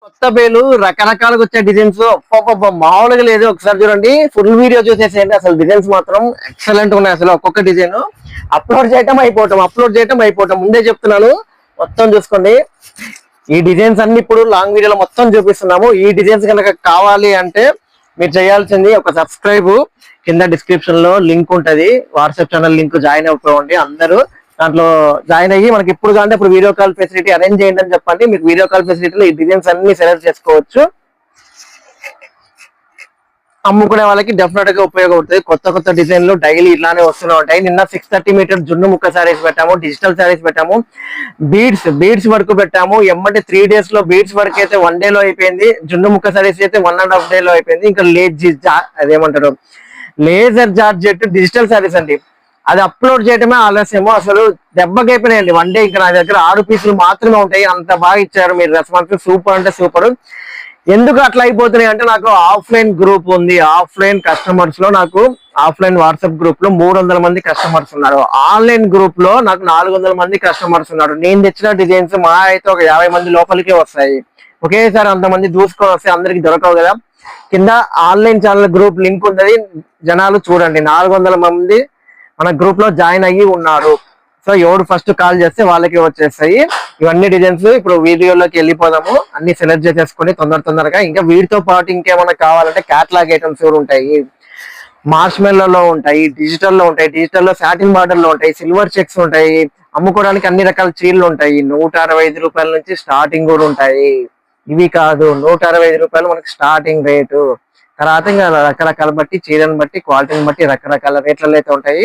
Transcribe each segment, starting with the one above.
కొత్త పేలు రకరకాలుగా వచ్చే డిజైన్స్ మామూలుగా లేదు. ఒకసారి చూడండి, ఫుల్ వీడియో చూసేసేయండి. అసలు డిజైన్స్ మాత్రం ఎక్సలెంట్ ఉన్నాయి. అసలు ఒక్కొక్క డిజైన్ అప్లోడ్ చేయటం అయిపోవటం ముందే చెప్తున్నాను. మొత్తం చూసుకోండి, ఈ డిజైన్స్ అన్ని ఇప్పుడు లాంగ్ వీడియోలో మొత్తం చూపిస్తున్నాము. ఈ డిజైన్స్ కనుక కావాలి అంటే మీరు చేయాల్సింది ఒక సబ్స్క్రైబ్, కింద డిస్క్రిప్షన్ లో లింక్ ఉంటది, వాట్సాప్ ఛానల్ లింక్, జాయిన్ అయిపోండి. అందరూ దాంట్లో జాయిన్ అయ్యి మనకి ఇప్పుడు కావాలంటే ఇప్పుడు వీడియో కాల్ ఫెసిలిటీ అరేంజ్ చేయండి అని చెప్పండి. మీకు వీడియో కాల్ ఫెసిలిటీలో ఈ డిజైన్స్ అన్ని సెలెక్ట్ చేసుకోవచ్చు. అమ్ముకునే వాళ్ళకి డెఫినెట్ గా ఉపయోగపడుతుంది. కొత్త డిజైన్లు డైలీ ఇట్లానే వస్తూనే ఉంటాయి. నిన్న 630 మీటర్ జున్ను ముక్క శారీస్ పెట్టాము, డిజిటల్ శారీస్ పెట్టాము, బీడ్స్ వరకు పెట్టాము. ఎమ్మటి 3 days లో బీడ్స్ వరకు అయితే 1 day లో అయిపోయింది. జున్ను ముక్క శారీస్ అయితే 1.5 day లో అయిపోయింది. ఇంకా అదేమంటారు లేజర్ జార్జెట్ డిజిటల్ శారీస్ అండి, అది అప్లోడ్ చేయడమే ఆలస్యము. అసలు దెబ్బకైపోయినాయండి 1 day. ఇంకా నా దగ్గర 6 పీసులు మాత్రమే ఉంటాయి. అంత బాగా ఇచ్చారు మీరు, రెస్పాన్స్ సూపర్ అంటే సూపర్. ఎందుకు అట్లా అయిపోతున్నాయి అంటే, నాకు ఆఫ్లైన్ గ్రూప్ ఉంది. ఆఫ్లైన్ కస్టమర్స్ లో నాకు ఆఫ్లైన్ వాట్సాప్ గ్రూప్ లో 300 మంది కస్టమర్స్ ఉన్నారు. ఆన్లైన్ గ్రూప్ లో నాకు 400 మంది కస్టమర్స్ ఉన్నారు. నేను తెచ్చిన డిజైన్స్ మా అయితే ఒక 50 మంది లోపలికే వస్తాయి. ఒకేసారి అంతమంది దూసుకొని వస్తే అందరికి దొరకవు కదా. కింద ఆన్లైన్ ఛానల్ గ్రూప్ లింక్ ఉన్నది, జనాలు చూడండి. 400 మంది మన గ్రూప్ లో జాయిన్ అయ్యి ఉన్నారు. సో ఎవరు ఫస్ట్ కాల్ చేస్తే వాళ్ళకి వచ్చేస్తాయి ఇవన్నీ డిజైన్స్. ఇప్పుడు వీడియోలోకి వెళ్ళిపోదాము, అన్ని సెలెక్ట్ చేసేసుకొని తొందరగా. ఇంకా వీటితో పాటు ఇంకేమైనా కావాలంటే క్యాటలాగ్ ఐటమ్స్ కూడా ఉంటాయి, మార్ష్మెల్లో ఉంటాయి, డిజిటల్లో ఉంటాయి, డిజిటల్లో సాటిన్ బార్డర్ లో ఉంటాయి, సిల్వర్ చెక్స్ ఉంటాయి. అమ్ముకోవడానికి అన్ని రకాల చీరలు ఉంటాయి. 165 రూపాయల నుంచి స్టార్టింగ్ కూడా ఉంటాయి. ఇవి కాదు, 165 రూపాయలు మనకి స్టార్టింగ్ రేటు. తర్వాత ఇంకా రకరకాల బట్టి, చీరను బట్టి, క్వాలిటీని బట్టి రకరకాల రేట్లలో అయితే ఉంటాయి.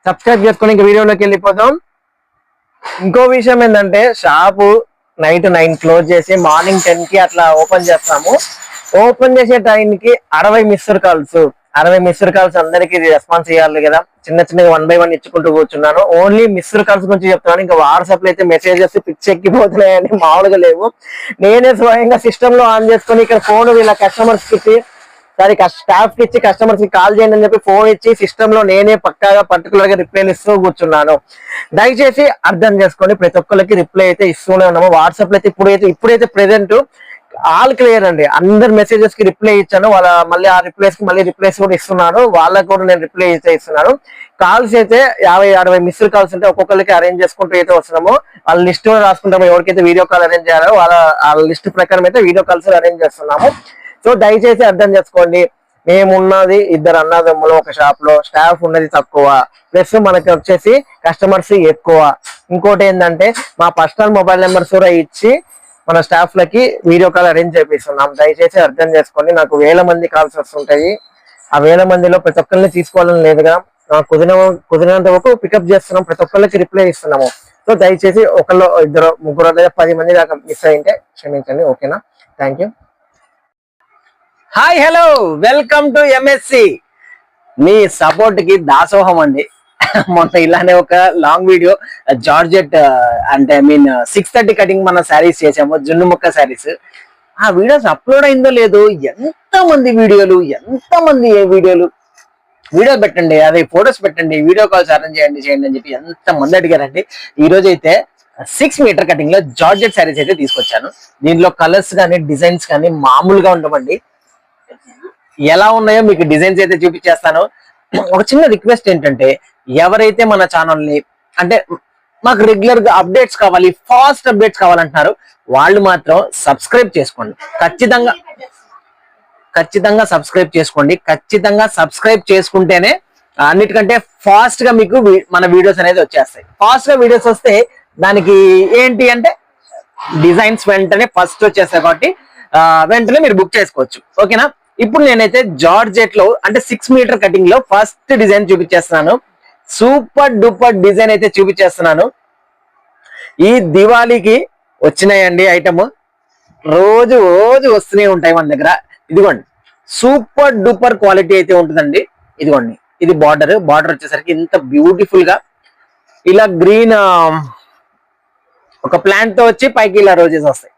సబ్స్క్రైబ్ చేసుకొని ఇంకా వీడియోలోకి వెళ్ళిపోదాం. ఇంకో విషయం ఏంటంటే, షాపు నైట్ 9 క్లోజ్ చేసి మార్నింగ్ 10 కి అట్లా ఓపెన్ చేస్తాము. ఓపెన్ చేసే టైంకి 60 మిస్డ్ కాల్స్ అందరికి రెస్పాన్స్ ఇవ్వాలి కదా. చిన్నగా 1 by 1 ఇచ్చుకుంటూ కూర్చున్నాను. ఓన్లీ మిస్డ్ కాల్స్ గురించి చెప్తున్నాను. ఇంకా వాట్సాప్ లో అయితే మెసేజెస్ పిచ్చి ఎక్కిపోతున్నాయని మామూలుగా లేవు. నేనే స్వయంగా సిస్టమ్ లో ఆన్ చేసుకొని ఇక్కడ ఫోన్ వీళ్ళ కస్టమర్స్ కి స్టాఫ్ కి ఇచ్చి కస్టమర్స్ కి కాల్ చేయండి అని చెప్పి ఫోన్ ఇచ్చి సిస్టమ్ లో నేనే పక్కాగా పర్టికులర్ గా రిప్లైలు ఇస్తూ కూర్చున్నాను. దయచేసి అర్థం చేసుకోండి, ప్రతి ఒక్కరికి రిప్లై అయితే ఇస్తూనే ఉన్నాము. వాట్సాప్ లో అయితే ఇప్పుడైతే ప్రెసెంట్ ఆల్ క్లియర్ అండి. అందరు మెసేజెస్ కి రిప్లై ఇచ్చాను. వాళ్ళ మళ్ళీ ఆ రిప్లైస్ కి మళ్ళీ రిప్లైస్ కూడా ఇస్తున్నాను. వాళ్ళకు కూడా నేను రిప్లై అయితే ఇస్తున్నాను. కాల్స్ అయితే 50-60 మిస్డ్ కాల్స్ ఉంటే ఒక్కొక్కరికి అరేంజ్ చేసుకుంటూ అయితే వస్తున్నాము. వాళ్ళ లిస్ట్ రాసుకుంటాము. ఎవరికైతే వీడియో కాల్ అరేంజ్ చేయాలో వాళ్ళ లిస్ట్ ప్రకారం అయితే వీడియో కాల్స్ అరేంజ్ చేస్తున్నాము. సో దయచేసి అర్థం చేసుకోండి, మేమున్నది 2 అన్నదమ్ములు ఒక షాప్ లో, స్టాఫ్ ఉన్నది తక్కువ, ప్లస్ మనకి వచ్చేసి కస్టమర్స్ ఎక్కువ. ఇంకోటి ఏంటంటే, మా పర్సనల్ మొబైల్ నెంబర్స్ కూడా ఇచ్చి మన స్టాఫ్ లకి వీడియో కాల్ అరేంజ్ చేపిస్తున్నాం. దయచేసి అర్థం చేసుకోండి. నాకు 1000 మంది కాల్స్ వస్తుంటాయి. ఆ 1000 మందిలో ప్రతి ఒక్కరిని తీసుకోవాలని లేదుగా, కుదిరినంత వరకు పికప్ చేస్తున్నాం, ప్రతి ఒక్కరికి రిప్లై ఇస్తున్నాము. సో దయచేసి 1, 2, 3 లేదా 10 మంది దాకా మిస్ అయింటే క్షమించండి. ఓకేనా? Thank you. Hi, hello, welcome to MSc. Me support కి దాసోహం అండి. మొన్న ఇలానే ఒక లాంగ్ వీడియో జార్జెట్ అంటే 630 కటింగ్ మన శారీస్ చేసాము, జున్ను ముక్క శారీస్. ఆ వీడియోస్ అప్లోడ్ అయిందో లేదో, ఎంతమంది వీడియో పెట్టండి, అదే ఫొటోస్ పెట్టండి, వీడియో కాల్స్ అరేంజ్ చేయండి అని చెప్పి ఎంతమంది అడిగారండి. ఈ రోజు అయితే 6 మీటర్ కటింగ్ లో జార్జెట్ శారీస్ అయితే తీసుకొచ్చాను. దీంట్లో కలర్స్ కానీ డిజైన్స్ కానీ మామూలుగా ఉండవండి. ఎలా ఉన్నాయో మీకు డిజైన్స్ అయితే చూపించేస్తాను. ఒక చిన్న రిక్వెస్ట్ ఏంటంటే, ఎవరైతే మన ఛానల్ని అంటే మాకు రెగ్యులర్ గా అప్డేట్స్ కావాలి, ఫాస్ట్ అప్డేట్స్ కావాలంటున్నారు, వాళ్ళు మాత్రం సబ్స్క్రైబ్ చేసుకోండి. ఖచ్చితంగా సబ్స్క్రైబ్ చేసుకోండి. ఖచ్చితంగా సబ్స్క్రైబ్ చేసుకుంటేనే అన్నిటికంటే ఫాస్ట్ గా మీకు మన వీడియోస్ అనేది వచ్చేస్తాయి. ఫాస్ట్ గా వీడియోస్ వస్తే దానికి ఏంటి అంటే డిజైన్స్ వెంటనే ఫస్ట్ వచ్చేస్తాయి కాబట్టి వెంటనే మీరు బుక్ చేసుకోవచ్చు. ఓకేనా? ఇప్పుడు నేనైతే జార్జెట్ లో అంటే 6 మీటర్ కటింగ్ లో ఫస్ట్ డిజైన్ చూపించేస్తున్నాను. సూపర్ డూపర్ డిజైన్ అయితే చూపించేస్తున్నాను. ఈ దివాళీకి వచ్చినాయండి ఐటమ్, రోజు వస్తూనే ఉంటాయి మన దగ్గర. ఇదిగోండి, సూపర్ డూపర్ క్వాలిటీ అయితే ఉంటుందండి. ఇదిగోండి, ఇది బార్డర్ వచ్చేసరికి ఇంత బ్యూటిఫుల్ గా ఇలా గ్రీన్ ఒక ప్లాంట్ తో వచ్చి పైకి ఇలా రోజెస్ వస్తాయి.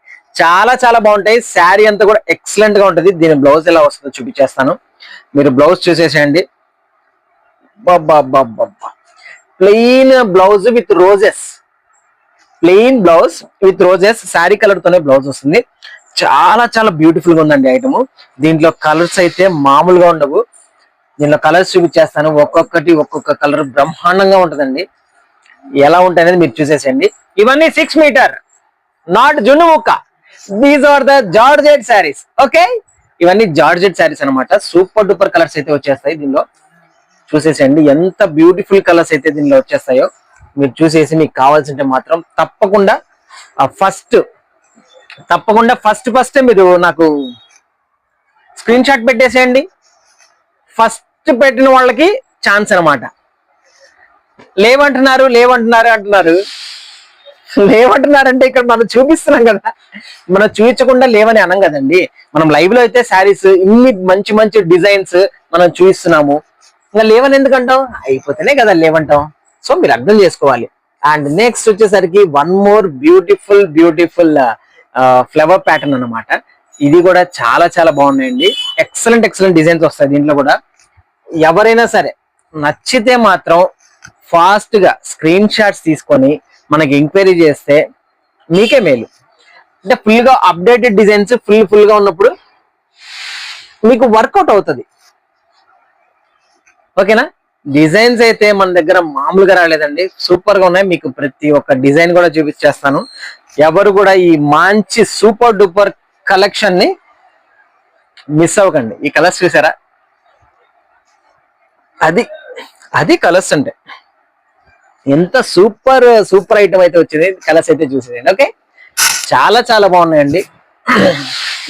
చాలా బాగుంటాయి. శారీ అంతా కూడా ఎక్సలెంట్ గా ఉంటుంది. దీని బ్లౌజ్ ఎలా వస్తుందో చూపించేస్తాను, మీరు బ్లౌజ్ చూసేసేయండి. Plain blouse with roses, sari colour తోనే బ్లౌజ్ వస్తుంది. చాలా చాలా బ్యూటిఫుల్ గా ఉందండి ఐటమ్. దీంట్లో కలర్స్ అయితే మామూలుగా ఉండవు. దీనిలో కలర్స్ చూపించేస్తాను, ఒక్కొక్క కలర్ బ్రహ్మాండంగా ఉంటుందండి. ఎలా ఉంటాయి అనేది మీరు చూసేసండి. ఇవన్నీ 6 మీటర్, నాట్ జున్ను ముక్క. These are the georgette saris. Okay, ఇవన్నీ జార్జెట్ శారీస్ అనమాట. సూపర్ డూపర్ కలర్స్ అయితే వచ్చేస్తాయి దీనిలో. చూసేసండి ఎంత బ్యూటిఫుల్ కలర్స్ అయితే దీనిలో వచ్చేస్తాయో. మీరు చూసేసి మీకు కావాల్సింటే మాత్రం తప్పకుండా ఫస్ట్ మీరు నాకు స్క్రీన్ షాట్ పెట్టేసేయండి. ఫస్ట్ పెట్టిన వాళ్ళకి ఛాన్స్ అనమాట. లేవంటున్నారు లేవంటున్నారంటే ఇక్కడ మనం చూపిస్తున్నాం కదా, మనం చూపించకుండా లేవని అనం కదండి. మనం లైవ్ లో అయితే శారీస్ ఇన్ని మంచి మంచి డిజైన్స్ మనం చూపిస్తున్నాము. ఇంకా లేవని ఎందుకంటాం, అయిపోతేనే కదా లేవంటాం. సో మీరు అర్థం చేసుకోవాలి. అండ్ నెక్స్ట్ వచ్చేసరికి one more beautiful flower pattern అనమాట. ఇది కూడా చాలా చాలా బాగున్నాయండి. ఎక్సలెంట్ డిజైన్స్ వస్తాయి దీంట్లో కూడా. ఎవరైనా సరే నచ్చితే మాత్రం ఫాస్ట్ గా స్క్రీన్ షాట్స్ తీసుకొని మనకి ఎంక్వైరీ చేస్తే మీకే మేలు. అంటే ఫుల్ గా అప్డేటెడ్ డిజైన్స్ ఫుల్ గా ఉన్నప్పుడు మీకు వర్కౌట్ అవుతుంది. ఓకేనా. డిజైన్స్ అయితే మన దగ్గర మామూలుగా రాలేదండి, సూపర్ గా ఉన్నాయి. మీకు ప్రతి ఒక్క డిజైన్ కూడా చూపించేస్తాను. ఎవరు కూడా ఈ మంచి సూపర్ డూపర్ కలెక్షన్ ని మిస్ అవ్వకండి. ఈ కలర్స్ చూసారా, అది కలర్స్ అంటే ఎంత సూపర్ ఐటమ్ అయితే వచ్చింది. కలర్స్ అయితే చూసేయండి. ఓకే, చాలా చాలా బాగున్నాయండి.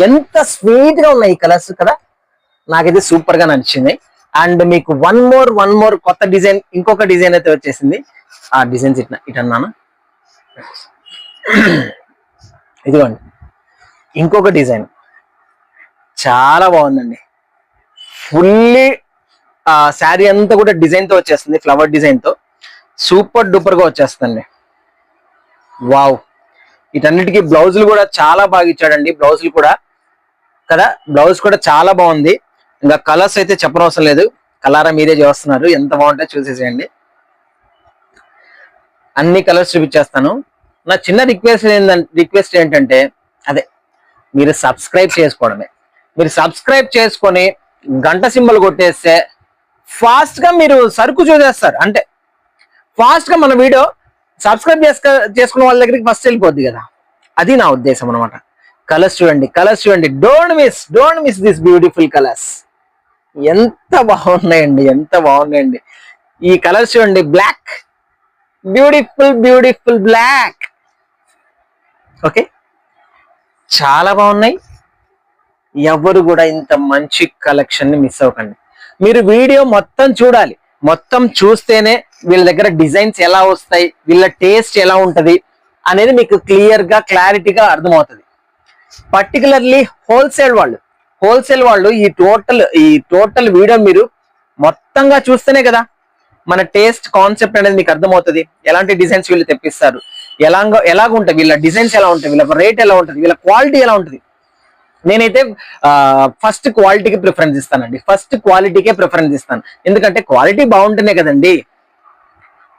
ఎంత స్వీట్ గా ఉన్నాయి ఈ కలర్స్ కదా, నాకైతే సూపర్ గా నచ్చింది. అండ్ మీకు వన్ మోర్ కొత్త డిజైన్, ఇంకొక డిజైన్ అయితే వచ్చేసింది. ఆ డిజైన్స్ ఇటన్నాను, ఇదిగోండి ఇంకొక డిజైన్ చాలా బాగుందండి. ఫుల్లీ శారీ అంతా కూడా డిజైన్ తో వచ్చేస్తుంది, ఫ్లవర్ డిజైన్ తో సూపర్ డూపర్ గా వచ్చేస్తుంది. వావ్, వీటన్నిటికీ బ్లౌజులు కూడా చాలా బాగా ఇచ్చాడండి. బ్లౌజులు కూడా కదా, బ్లౌజ్ కూడా చాలా బాగుంది. ఇంకా కలర్స్ అయితే చెప్పనవసరం లేదు, కలరా మీరే చేస్తున్నారు. ఎంత బాగుంటాయో చూసేసేయండి. అన్ని కలర్స్ చూపించేస్తాను. నా చిన్న రిక్వెస్ట్ ఏంటంటే అదే, మీరు సబ్స్క్రైబ్ చేసుకోవడమే. మీరు సబ్స్క్రైబ్ చేసుకొని గంట సింబల్ కొట్టేస్తే ఫాస్ట్ గా మీరు సరుకు చూసేస్తారు. అంటే ఫాస్ట్ గా మన వీడియో సబ్స్క్రైబ్ చేసుకున్న వాళ్ళ దగ్గరికి ఫస్ట్ వెళ్ళిపోద్ది కదా, అది నా ఉద్దేశం అనమాట. కలర్స్ చూడండి, don't miss this beautiful colours. ఎంత బాగున్నాయండి ఈ కలర్స్ చూడండి. Black, beautiful black. ఓకే, చాలా బాగున్నాయి. ఎవరు కూడా ఇంత మంచి కలెక్షన్ ని మిస్ అవ్వకండి. మీరు వీడియో మొత్తం చూడాలి. మొత్తం చూస్తేనే వీళ్ళ దగ్గర డిజైన్స్ ఎలా వస్తాయి, వీళ్ళ టేస్ట్ ఎలా ఉంటది అనేది మీకు క్లియర్ గా క్లారిటీగా అర్థమవుతుంది. పర్టికులర్లీ హోల్సేల్ వాళ్ళు ఈ టోటల్ వీడియో మీరు మొత్తంగా చూస్తేనే కదా మన టేస్ట్ కాన్సెప్ట్ అనేది మీకు అర్థమవుతుంది. ఎలాంటి డిజైన్స్ వీళ్ళు తెప్పిస్తారు, ఎలాగుంటాయి వీళ్ళ డిజైన్స్, ఎలా ఉంటాయి వీళ్ళ రేట్, ఎలా ఉంటుంది వీళ్ళ క్వాలిటీ, ఎలా ఉంటుంది. నేనైతే ఫస్ట్ క్వాలిటీకి ప్రిఫరెన్స్ ఇస్తాను. ఎందుకంటే క్వాలిటీ బాగుంటేనే కదండి.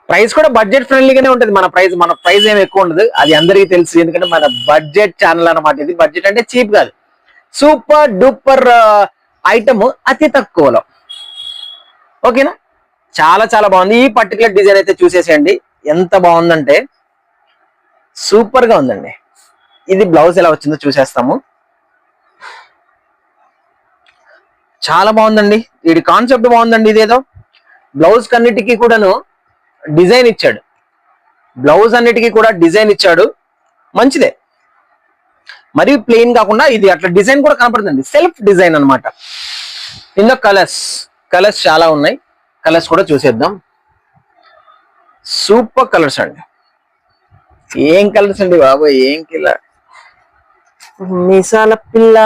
ప్రైస్ కూడా బడ్జెట్ ఫ్రెండ్లీగానే ఉంటుంది. మన ప్రైస్ ఏమి ఎక్కువ ఉండదు, అది అందరికీ తెలుసు. ఎందుకంటే మన బడ్జెట్ ఛానల్ అన్నమాట ఇది. బడ్జెట్ అంటే చీప్ కాదు, సూపర్ డూపర్ ఐటమ్ అతి తక్కువలో. ఓకేనా, చాలా చాలా బాగుంది. ఈ పర్టికులర్ డిజైన్ అయితే చూసేసేయండి. ఎంత బాగుందంటే సూపర్ గా ఉందండి. ఇది బ్లౌజ్ ఎలా వచ్చిందో చూసేస్తాము. చాలా బాగుందండి, వీడి కాన్సెప్ట్ బాగుందండి. ఇదేదో బ్లౌజ్ కన్నిటికీ కూడాను డిజైన్ ఇచ్చాడు. మంచిదే, మరి ప్లెయిన్ కాకుండా ఇది అట్లా డిజైన్ కూడా కనపడుతుంది. సెల్ఫ్ డిజైన్ అనమాట. ఇందులో కలర్స్ చాలా ఉన్నాయి. కలర్స్ కూడా చూసేద్దాం. సూపర్ కలర్స్ అండి. ఏం కలర్స్ అండి బాబోయ్, ఏం కిలా మిసాల పిల్ల.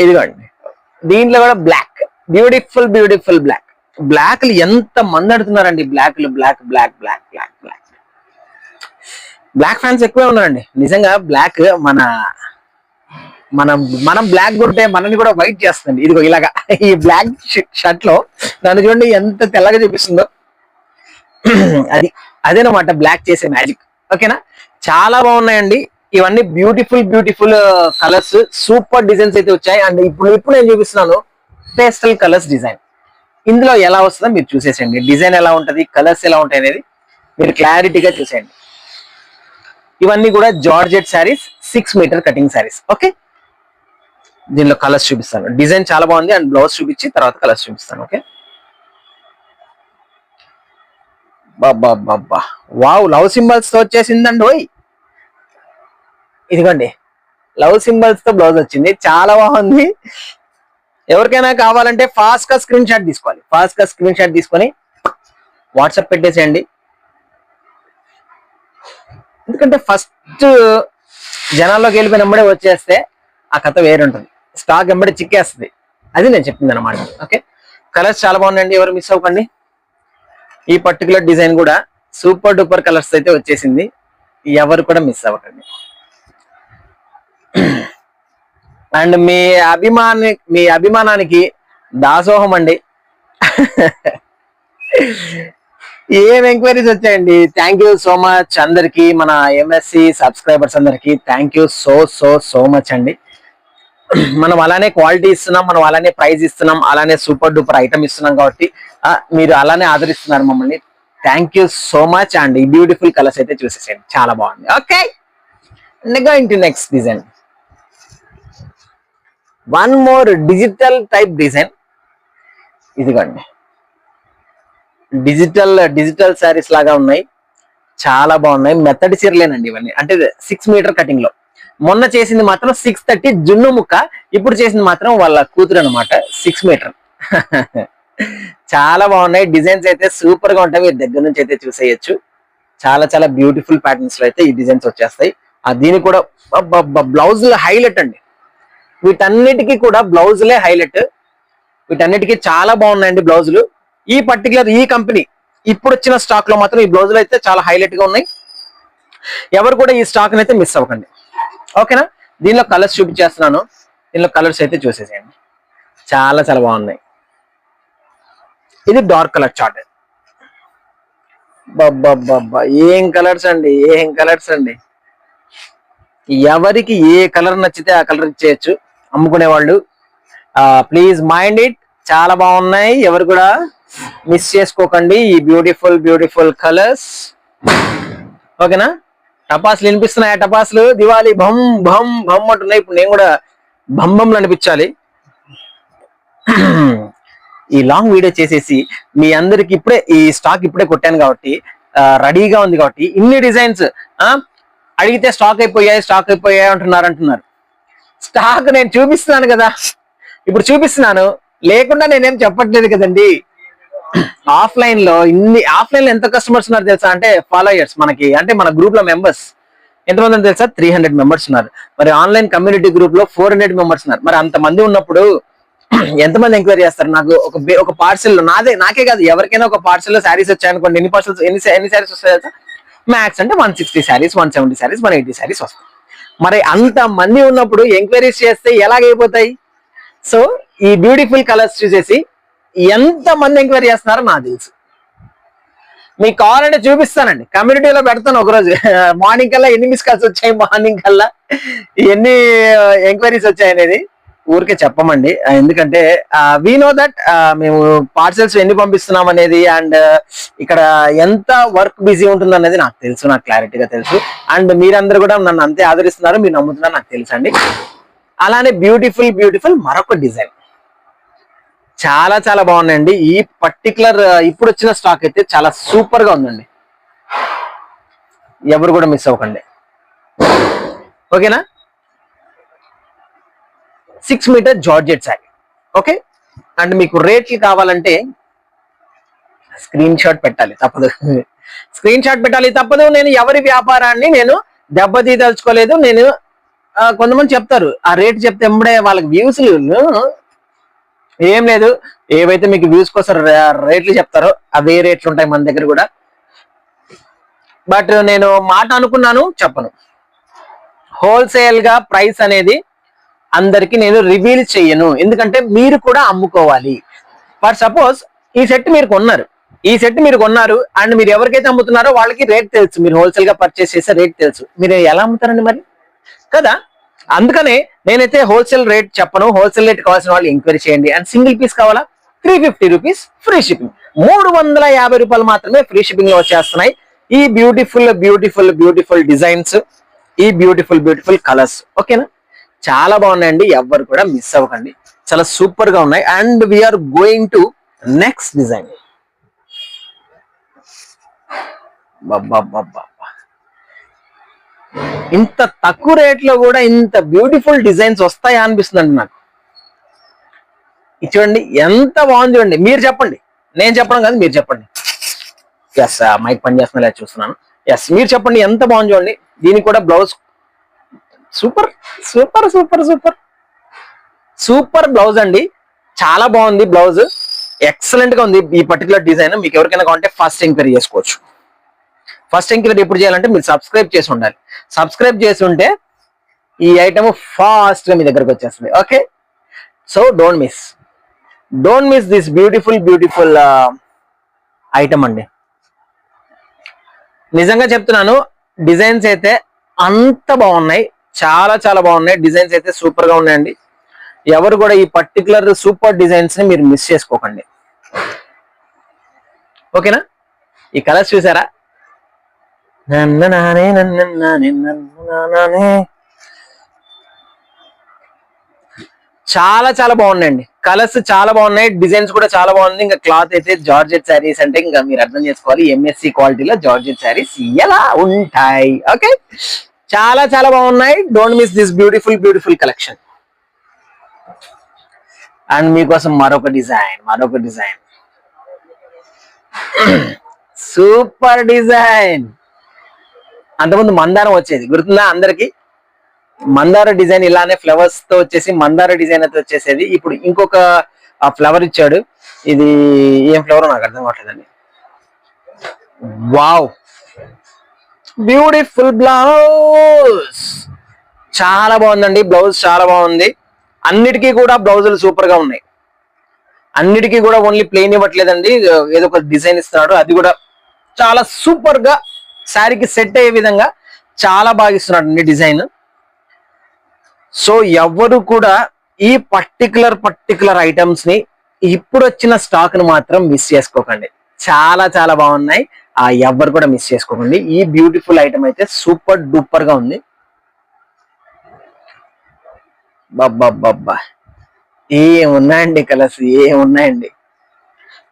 ఇదిగోండి, దీంట్లో కూడా బ్లాక్, బ్యూటిఫుల్ బ్లాక్ ఎంత మంది అడుగుతున్నారండి. బ్లాక్ ఫ్యాన్స్ ఎక్కువే ఉన్నారండి నిజంగా. బ్లాక్ మనం బ్లాక్ కొట్టే మనని కూడా వైట్ చేస్తుంది. ఇదిగో ఇలాగా ఈ బ్లాక్ షర్ట్ లో నన్ను చూడండి ఎంత తెల్లగా చూపిస్తుందో. అదేనమాట బ్లాక్ చేసే మ్యాజిక్. ఓకేనా, చాలా బాగున్నాయండి. ఇవన్నీ బ్యూటిఫుల్ కలర్స్, సూపర్ డిజైన్స్ అయితే వచ్చాయి. అండ్ ఇప్పుడు నేను చూపిస్తున్నాను పేస్టల్ కలర్స్ డిజైన్. ఇందులో ఎలా వస్తుందో మీరు చూసేసేయండి. డిజైన్ ఎలా ఉంటది, కలర్స్ ఎలా ఉంటాయి అనేది మీరు క్లారిటీగా చూసేయండి. ఇవన్నీ కూడా georgette saris, 6 metre cutting saris. Okay, దీనిలో కలర్స్ చూపిస్తాను. డిజైన్ చాలా బాగుంది అండ్ బ్లౌజ్ చూపించి తర్వాత కలర్స్ చూపిస్తాను. ఓకే, బాబా వావ్, లవ్ సింబల్స్ తో వచ్చేసిందండి. ఓయ్, ఇదిగోండి లవ్ సింబల్స్ తో బ్లౌజ్ వచ్చింది, చాలా బాగుంది. ఎవరికైనా కావాలంటే ఫాస్ట్ గా స్క్రీన్ షాట్ తీసుకోవాలి. ఫాస్ట్ గా స్క్రీన్ షాట్ తీసుకొని వాట్సాప్ పెట్టేసేయండి. ఎందుకంటే ఫస్ట్ జనాల్లోకి వెళ్ళిపోయిన వెంబడే వచ్చేస్తే ఆ కథ వేరుంటుంది, స్టాక్ వెంబడి చిక్కేస్తుంది. అది నేను చెప్పింది అనమాట. ఓకే, కలర్స్ చాలా బాగున్నాయండి, ఎవరు మిస్ అవ్వకండి. ఈ పర్టికులర్ డిజైన్ కూడా సూపర్ డూపర్ కలర్స్ అయితే వచ్చేసింది, ఎవరు కూడా మిస్ అవ్వకండి. అండ్ మీ అభిమానానికి దాసోహం అండి. ఏం ఎంక్వైరీస్ వచ్చాయండి. థ్యాంక్ యూ సో మచ్ అందరికి, మన ఎంఎస్సి సబ్స్క్రైబర్స్ అందరికి థ్యాంక్ యూ సో మచ్ అండి. మనం అలానే క్వాలిటీ ఇస్తున్నాం, మనం అలానే ప్రైస్ ఇస్తున్నాం, అలానే సూపర్ డూపర్ ఐటమ్ ఇస్తున్నాం కాబట్టి మీరు అలానే ఆదరిస్తున్నారు మమ్మల్ని. Thank you so much and ఈ బ్యూటిఫుల్ కలర్స్ అయితే చూసేసేయండి, చాలా బాగుంది. Okay, going to next design. One more digital type design. ఇదిగోండి డిజిటల్ శారీస్ లాగా ఉన్నాయి, చాలా బాగున్నాయి. మెత్తడి చీరలేనండి ఇవన్నీ, అంటే 6 మీటర్ కటింగ్ లో. మొన్న చేసింది మాత్రం 630 జున్ను ముక్క, ఇప్పుడు చేసింది మాత్రం వాళ్ళ కూతురు అనమాట 6 మీటర్. చాలా బాగున్నాయి, డిజైన్స్ అయితే సూపర్ గా ఉంటాయి, మీరు దగ్గర నుంచి అయితే చూసేయచ్చు. చాలా బ్యూటిఫుల్ ప్యాటర్న్స్ లో అయితే ఈ డిజైన్స్ వచ్చేస్తాయి. దీనికి కూడా బ్లౌజ్ హైలైట్ అండి, వీటన్నిటికీ కూడా బ్లౌజులే హైలైట్. వీటన్నిటికీ చాలా బాగున్నాయండి బ్లౌజులు. ఈ పర్టికులర్ ఈ కంపెనీ ఇప్పుడు వచ్చిన స్టాక్ లో మాత్రం ఈ బ్లౌజులు అయితే చాలా హైలైట్ గా ఉన్నాయి. ఎవరు కూడా ఈ స్టాక్ అయితే మిస్ అవ్వకండి. ఓకేనా, దీనిలో కలర్స్ చూపించేస్తున్నాను, దీనిలో కలర్స్ అయితే చూసేసేయండి, చాలా బాగున్నాయి. ఇది డార్క్ కలర్ చార్ట్. బాబా ఏం కలర్స్ అండి. ఎవరికి ఏ కలర్ నచ్చితే ఆ కలర్ ఇచ్చేయచ్చు అమ్ముకునే వాళ్ళు. ప్లీజ్ మైండ్ ఇట్, చాలా బాగున్నాయి, ఎవరు కూడా మిస్ చేసుకోకండి ఈ బ్యూటిఫుల్ కలర్స్. ఓకేనా, టపాసులు వినిపిస్తున్నాయా? టపాసులు దివాళీ భం భం భం అంటున్నాయి. ఇప్పుడు నేను కూడా భంబంలు అనిపించాలి. ఈ లాంగ్ వీడియో చేసేసి మీ అందరికి ఇప్పుడే ఈ స్టాక్ ఇప్పుడే కొట్టాను కాబట్టి రెడీగా ఉంది కాబట్టి ఇన్ని డిజైన్స్ అడిగితే స్టాక్ అయిపోయాయి అంటున్నారు. స్టాక్ నేను చూపిస్తున్నాను కదా, ఇప్పుడు చూపిస్తున్నాను, లేకుండా నేనేం చెప్పట్లేదు కదండి. ఆఫ్లైన్ లో ఎంత కస్టమర్స్ ఉన్నారు తెలుసా? అంటే ఫాలోయర్స్ మనకి, అంటే మన గ్రూప్ లో మెంబర్స్ ఎంతమంది తెలుసా? 300 మెంబర్స్ ఉన్నారు. మరి ఆన్లైన్ కమ్యూనిటీ గ్రూప్ లో 400 మెంబర్స్ ఉన్నారు. మరి అంతమంది ఉన్నప్పుడు ఎంతమంది ఎంక్వైరీ చేస్తారు? నాకు ఒక పార్సెల్ నాకే కాదు, ఎవరికైనా ఒక పార్సెల్ లో శారీస్ వచ్చాయనుకోండి, ఎన్ని పార్సెల్స్ ఎన్ని శారీస్ వస్తాయి తెలుసా? మ్యాక్స్ అంటే 160 శారీస్, 170 శారీస్, 180 శారీస్ వస్తాయి. మరి అంత మంది ఉన్నప్పుడు ఎంక్వైరీస్ చేస్తే ఎలాగైపోతాయి? సో ఈ బ్యూటిఫుల్ కలర్స్ చూసేసి ఎంత మంది ఎంక్వైరీ చేస్తున్నారో నాకు తెలుసు. మీకు కావాలంటే చూపిస్తానండి, కమ్యూనిటీలో పెడతాను ఒకరోజు. మార్నింగ్ కల్లా ఎన్ని మిస్ కాల్స్ వచ్చాయి, మార్నింగ్ కల్లా ఎన్ని ఎంక్వైరీస్ వచ్చాయి అనేది ఊరికే చెప్పమండి. ఎందుకంటే వీ నో దట్ మేము పార్సెల్స్ ఎన్ని పంపిస్తున్నాం అనేది, అండ్ ఇక్కడ ఎంత వర్క్ బిజీ ఉంటుంది అనేది నాకు తెలుసు, నాకు క్లారిటీగా తెలుసు. అండ్ మీరందరూ కూడా నన్ను అంతే ఆదరిస్తున్నారు, మీరు నమ్ముతున్నారు నాకు తెలుసు అండి. అలానే బ్యూటిఫుల్ మరొక డిజైన్ చాలా బాగున్నాయండి. ఈ పర్టికులర్ ఇప్పుడు వచ్చిన స్టాక్ అయితే చాలా సూపర్ గా ఉందండి, ఎవరు కూడా మిస్ అవ్వకండి. ఓకేనా, 6 metre georgette sari. Okay, and మీకు రేట్లు కావాలంటే స్క్రీన్ షాట్ పెట్టాలి తప్పదు. నేను ఎవరి వ్యాపారాన్ని నేను దెబ్బతీదలుచుకోలేదు. నేను కొంతమంది చెప్తారు ఆ రేట్ చెప్తే ఎంబడే వాళ్ళకి వ్యూస్ ఏం లేదు, ఏవైతే మీకు వ్యూస్ కోసం రేట్లు చెప్తారో అవే రేట్లు ఉంటాయి మన దగ్గర కూడా. బట్ నేను మాట అనుకున్నాను, చెప్పను. హోల్సేల్ గా ప్రైస్ అనేది అందరికి నేను రివీల్ చెయ్యను, ఎందుకంటే మీరు కూడా అమ్ముకోవాలి. ఫర్ సపోజ్ ఈ సెట్ మీరు కొన్నారు అండ్ మీరు ఎవరికైతే అమ్ముతున్నారో వాళ్ళకి రేట్ తెలుసు, మీరు హోల్సేల్ గా పర్చేస్ చేసే రేట్ తెలుసు. మీరు ఎలా అమ్ముతారండి? మరి కదా. అందుకనే నేనైతే హోల్సేల్ రేట్ చెప్పను. హోల్సేల్ రేట్ కావాల్సిన వాళ్ళు ఎంక్వైరీ చేయండి. అండ్ సింగిల్ పీస్ కావాలా 350 రూపీస్ ఫ్రీ షిప్పింగ్, 350 రూపాయలు మాత్రమే ఫ్రీ షిప్పింగ్ లో వచ్చేస్తున్నాయి. ఈ బ్యూటిఫుల్ బ్యూటిఫుల్ బ్యూటిఫుల్ డిజైన్స్, ఈ బ్యూటిఫుల్ బ్యూటిఫుల్ కలర్స్. ఓకేనా, చాలా బాగున్నాయండి, ఎవ్వరు కూడా మిస్ అవ్వకండి, చాలా సూపర్ గా ఉన్నాయి. And we're going to next design. ఇంత తక్కువ రేట్ లో కూడా ఇంత బ్యూటిఫుల్ డిజైన్స్ వస్తాయా అనిపిస్తుందండి నాకు. చూడండి ఎంత బాగుంది, చూడండి. మీరు చెప్పండి, నేను చెప్పడం కాదు, మీరు చెప్పండి. ఎస్, మైక్ పని చేస్తున్నా లేదా చూస్తున్నాను. ఎస్, మీరు చెప్పండి ఎంత బాగుంది చూడండి. దీనికి కూడా blouse super super super super super blouse అండి, చాలా బాగుంది బ్లౌజ్, ఎక్సలెంట్ గా ఉంది ఈ పర్టికులర్ డిజైన్. మీకు ఎవరికైనా కావాలంటే ఫస్ట్ ఎంక్వైరీ చేసుకోవచ్చు. ఫస్ట్ ఎంక్వైరీ ఎప్పుడు చేయాలంటే మీరు సబ్స్క్రైబ్ చేసి ఉండాలి. సబ్స్క్రైబ్ చేసి ఉంటే ఈ ఐటమ్ ఫాస్ట్ గా మీ దగ్గరకు వచ్చేస్తుంది. Okay, so don't miss this beautiful beautiful item అండి. నిజంగా చెప్తున్నాను, డిజైన్స్ అయితే అంత బాగున్నాయి, చాలా చాలా బాగున్నాయి. డిజైన్స్ అయితే సూపర్ గా ఉన్నాయండి. ఎవరు కూడా ఈ పర్టికులర్ సూపర్ డిజైన్స్ ని మీరు మిస్ చేసుకోకండి. ఓకేనా, ఈ కలర్స్ చూసారా, చాలా చాలా బాగున్నాయండి. కలర్స్ చాలా బాగున్నాయి, డిజైన్స్ కూడా చాలా బాగుంది. ఇంకా క్లాత్ అయితే జార్జెట్ శారీస్ అంటే ఇంకా మీరు అర్థం చేసుకోవాలి, ఎంఎస్సి క్వాలిటీలో జార్జెట్ శారీస్ ఎలా ఉంటాయి. ఓకే, చాలా చాలా బాగున్నాయి. Don't miss this beautiful beautiful collection. And మీకోసం మరొక డిజైన్ సూపర్ డిజైన్. అంతకుముందు మందారం వచ్చేది గుర్తుందా అందరికి, మందార డిజైన్ ఇలానే ఫ్లవర్స్ తో వచ్చేసి మందార డిజైన్ అయితే వచ్చేసేది. ఇప్పుడు ఇంకొక ఫ్లవర్ ఇచ్చాడు, ఇది ఏం ఫ్లవర్ నాకు అర్థం కావట్లేదండి. వావ్, బ్యూటిఫుల్ బ్లౌజ్, చాలా బాగుందండి బ్లౌజ్, చాలా బాగుంది. అన్నిటికీ కూడా బ్లౌజులు సూపర్ గా ఉన్నాయి. అన్నిటికీ కూడా ఓన్లీ ప్లెయిన్ ఇవ్వట్లేదండి, ఏదో ఒక డిజైన్ ఇస్తున్నాడు, అది కూడా చాలా సూపర్ గా శారీకి సెట్ అయ్యే విధంగా చాలా బాగా ఇస్తున్నాడు అండి డిజైన్. సో ఎవరు కూడా ఈ పర్టికులర్ ఐటమ్స్ ని ఇప్పుడు వచ్చిన స్టాక్ ను మాత్రం మిస్ చేసుకోకండి, చాలా చాలా బాగున్నాయి. ఎవరు కూడా మిస్ చేసుకోకండి. ఈ బ్యూటిఫుల్ ఐటమ్ అయితే సూపర్ డూపర్ గా ఉంది. ఏమున్నాయండి కలర్స్, ఏమున్నాయండి,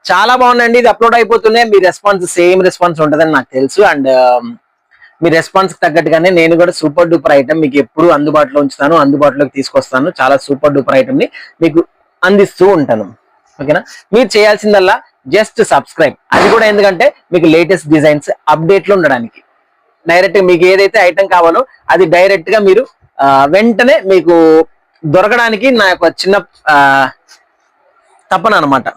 చాలా బాగున్నాయండి. ఇది అప్లోడ్ అయిపోతున్నాయి, మీ రెస్పాన్స్ సేమ్ రెస్పాన్స్ ఉంటుందని నాకు తెలుసు. అండ్ మీ రెస్పాన్స్ తగ్గట్టుగానే నేను కూడా సూపర్ డూపర్ ఐటమ్ మీకు ఎప్పుడు అందుబాటులో ఉంచుతాను, అందుబాటులోకి తీసుకొస్తాను. చాలా సూపర్ డూపర్ ఐటమ్ ని మీకు అందిస్తూ ఉంటాను. ఓకేనా, మీరు చేయాల్సిందల్లా జస్ట్ సబ్స్క్రైబ్. అది కూడా ఎందుకంటే మీకు లేటెస్ట్ డిజైన్స్ అప్డేట్ లో ఉండడానికి. డైరెక్ట్ మీకు ఏదైతే ఐటమ్ కావాలో అది డైరెక్ట్ గా మీరు వెంటనే మీకు దొరకడానికి నా యొక్క చిన్న తపన అనమాట.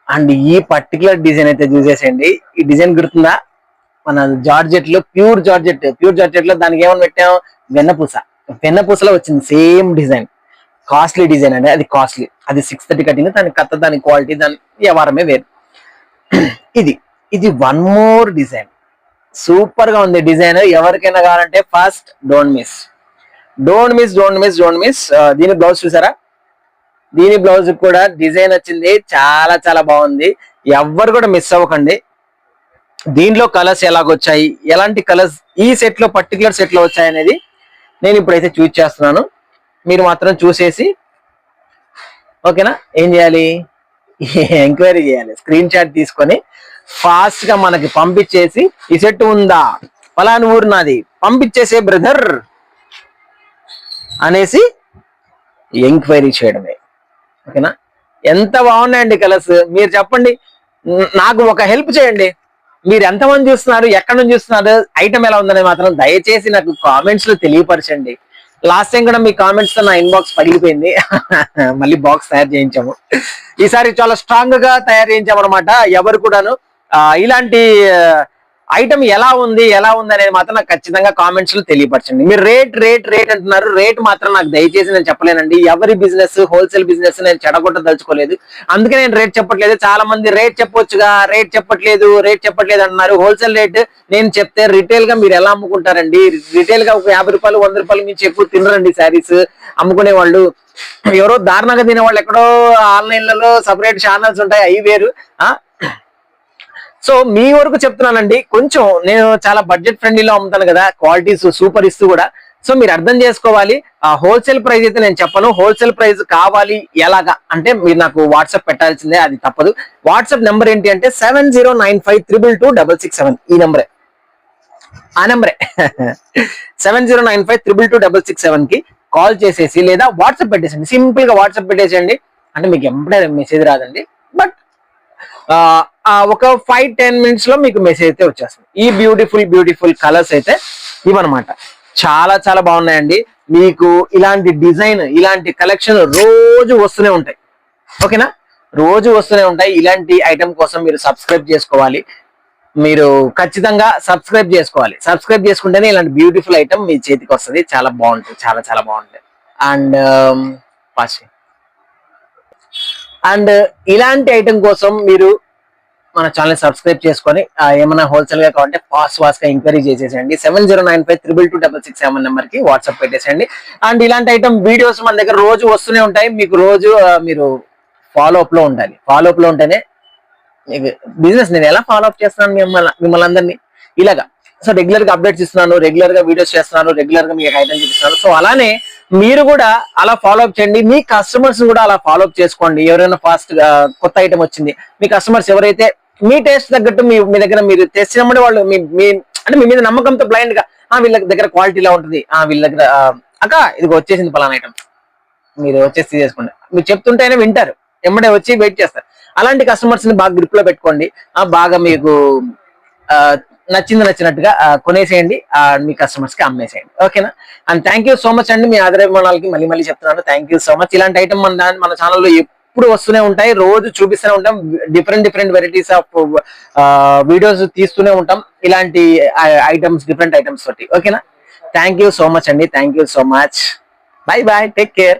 అండ్ ఈ పర్టికులర్ డిజైన్ అయితే చూసేసేయండి. ఈ డిజైన్ గుర్తుందా, మన జార్జెట్ లో ప్యూర్ జార్జెట్ లో దానికి ఏమని పెట్టాం, వెన్నపూసలో వచ్చింది సేమ్ డిజైన్. కాస్ట్లీ డిజైన్ అండి, అది కాస్ట్లీ, అది 630 కటింగ్, దాని క్వాలిటీ, దాని వ్యవహారమే వేరు. ఇది వన్ మోర్ డిజైన్, సూపర్ గా ఉంది డిజైన్. ఎవరికైనా కావాలంటే ఫస్ట్ డోంట్ మిస్. దీని బ్లౌజ్ చూసారా, దీని బ్లౌజ్ కూడా డిజైన్ వచ్చింది, చాలా చాలా బాగుంది. ఎవ్వరు కూడా మిస్ అవ్వకండి. దీనిలో కలర్స్ ఎలాగొచ్చాయి, ఎలాంటి కలర్స్ ఈ సెట్ లో పర్టికులర్ సెట్ లో వచ్చాయి అనేది నేను ఇప్పుడైతే చూస్ చేస్తున్నాను. మీరు మాత్రం చూసేసి ఓకేనా, ఏం చేయాలి, ఎంక్వైరీ చేయాలి. స్క్రీన్ షాట్ తీసుకొని ఫాస్ట్ గా మనకి పంపించేసి ఈ సెట్ ఉందా, ఫలాని ఊరు నాది, పంపించేసే బ్రదర్ అనేసి ఎంక్వైరీ చేయడమే. ఓకేనా, ఎంత బాగున్నాయండి కలర్స్, మీరు చెప్పండి. నాకు ఒక హెల్ప్ చేయండి, మీరు ఎంతమంది చూస్తున్నారు, ఎక్కడ నుంచి చూస్తున్నారు, ఐటమ్ ఎలా ఉందని మాత్రం దయచేసి నాకు కామెంట్స్ లో తెలియపరచండి. లాస్ట్ టైం కూడా మీ కామెంట్స్ తో నా ఇన్బాక్స్ పగిలిపోయింది. మళ్ళీ బాక్స్ తయారు చేయించాము, ఈసారి చాలా స్ట్రాంగ్ గా తయారు చేయించాము అనమాట. ఎవరు కూడాను ఇలాంటి ఐటమ్ ఎలా ఉంది అనేది మాత్రం నాకు ఖచ్చితంగా కామెంట్స్ లో తెలియపరచండి. మీరు రేట్ అంటున్నారు, రేట్ మాత్రం నాకు దయచేసి నేను చెప్పలేనండి. ఎవరి బిజినెస్ హోల్సేల్ బిజినెస్ నేను చెడగొట్టదలుచుకోలేదు, అందుకే నేను రేట్ చెప్పట్లేదు. చాలా మంది రేట్ చెప్పొచ్చుగా, రేట్ చెప్పట్లేదు అంటున్నారు. హోల్సేల్ రేట్ నేను చెప్తే రిటైల్ గా మీరు ఎలా అమ్ముకుంటారండి? రిటైల్ గా ఒక 50 రూపాయలు 100 రూపాయలు మించి ఎక్కువ తినరండి శారీస్ అమ్ముకునే వాళ్ళు. ఎవరో దారుణంగా తినే వాళ్ళు ఎక్కడో ఆన్లైన్లలో సపరేట్ ఛానల్స్ ఉంటాయి, అవి వేరు. సో మీ వరకు చెప్తున్నానండి, కొంచెం నేను చాలా బడ్జెట్ ఫ్రెండ్లీలో అమ్ముతాను కదా, క్వాలిటీస్ సూపర్ ఇస్తూ కూడా. సో మీరు అర్థం చేసుకోవాలి. ఆ హోల్సేల్ ప్రైస్ అయితే నేను చెప్పను. హోల్సేల్ ప్రైస్ కావాలి ఎలాగా అంటే మీరు నాకు వాట్సాప్ పెట్టాల్సిందే, అది తప్పదు. వాట్సాప్ నెంబర్ ఏంటి అంటే 7095222667. ఈ నెంబరే, ఆ నెంబరే 7095222667 కి కాల్ చేసేసి లేదా వాట్సాప్ పెట్టేసండి. సింపుల్ గా వాట్సాప్ పెట్టేసేయండి, అంటే మీకు ఎప్పుడే మెసేజ్ రాదండి. బట్ ఒక 5-10 మినిట్స్ లో మీకు మెసేజ్ అయితే వచ్చేస్తుంది. ఈ బ్యూటిఫుల్ కలర్స్ అయితే ఇవన్నమాట. చాలా చాలా బాగున్నాయండి. మీకు ఇలాంటి డిజైన్, ఇలాంటి కలెక్షన్ రోజు వస్తూనే ఉంటాయి. ఓకేనా, రోజు వస్తూనే ఉంటాయి. ఇలాంటి ఐటమ్ కోసం మీరు సబ్స్క్రైబ్ చేసుకోవాలి. మీరు ఖచ్చితంగా సబ్స్క్రైబ్ చేసుకోవాలి. సబ్స్క్రైబ్ చేసుకుంటేనే ఇలాంటి బ్యూటిఫుల్ ఐటమ్ మీ చేతికి వస్తుంది. చాలా బాగుంటుంది, చాలా చాలా బాగుంటుంది. అండ్ ఇలాంటి ఐటమ్ కోసం మీరు మన ఛానల్ సబ్స్క్రైబ్ చేసుకొని ఏమైనా హోల్సేల్ గా కావాలంటే ఫాస్ట్ గా ఎంక్వైరీ చేసేసండి. 7095222667 నెంబర్ కి వాట్సాప్ పెట్టేసండి. అండ్ ఇలాంటి ఐటమ్ వీడియోస్ మన దగ్గర రోజు వస్తూనే ఉంటాయి. మీకు రోజు మీరు ఫాలో అప్ లో ఉండాలి. ఫాలో అప్ లో ఉంటేనే బిజినెస్. నేను ఎలా ఫాలో అప్ చేస్తున్నాను మిమ్మల్ని అందరినీ ఇలాగా. సో రెగ్యులర్ గా అప్డేట్స్ ఇస్తున్నాను, రెగ్యులర్ గా వీడియోస్ చేస్తున్నాను, రెగ్యులర్ గా మీకు ఐటమ్ చూపిస్తున్నాను. సో అలానే మీరు కూడా అలా ఫాలో అప్ చేయండి. మీ కస్టమర్స్ కూడా అలా ఫాలో అప్ చేసుకోండి. ఎవరైనా ఫాస్ట్ కొత్త ఐటమ్ వచ్చింది, మీ కస్టమర్స్ ఎవరైతే మీ టేస్ట్ తగ్గట్టు మీ దగ్గర మీరు తెచ్చినప్పుడు వాళ్ళు అంటే మీ మీద నమ్మకంతో బ్లైండ్ గా వీళ్ళ దగ్గర క్వాలిటీ ఇలా ఉంటుంది, వీళ్ళ దగ్గర అక్క ఇది వచ్చేసింది పలానా ఐటమ్, మీరు వచ్చేసి తీసేసుకోండి. మీరు చెప్తుంటేనే వింటారు, ఎమ్మడే వచ్చి వెయిట్ చేస్తారు. అలాంటి కస్టమర్స్ ని బాగా గ్రిప్ లో పెట్టుకోండి. బాగా మీకు నచ్చినట్టుగా కొనేసేయండి, మీ కస్టమర్స్ కి అమ్మేసేయండి. ఓకేనా. And thank you so much అండి, మీ ఆదరాభిమానాలకి మళ్ళీ చెప్తున్నాను. Thank you so much. ఇలాంటి ఐటమ్ మన ఛానల్లో ఎప్పుడు వస్తూనే ఉంటాయి, రోజు చూపిస్తూనే ఉంటాం. డిఫరెంట్ వెరైటీస్ ఆఫ్ వీడియోస్ తీస్తూనే ఉంటాం, ఇలాంటి ఐటమ్స్, డిఫరెంట్ ఐటమ్స్ తోటి. ఓకేనా. థ్యాంక్ యూ సో మచ్ అండి, thank you so much. Bye take care.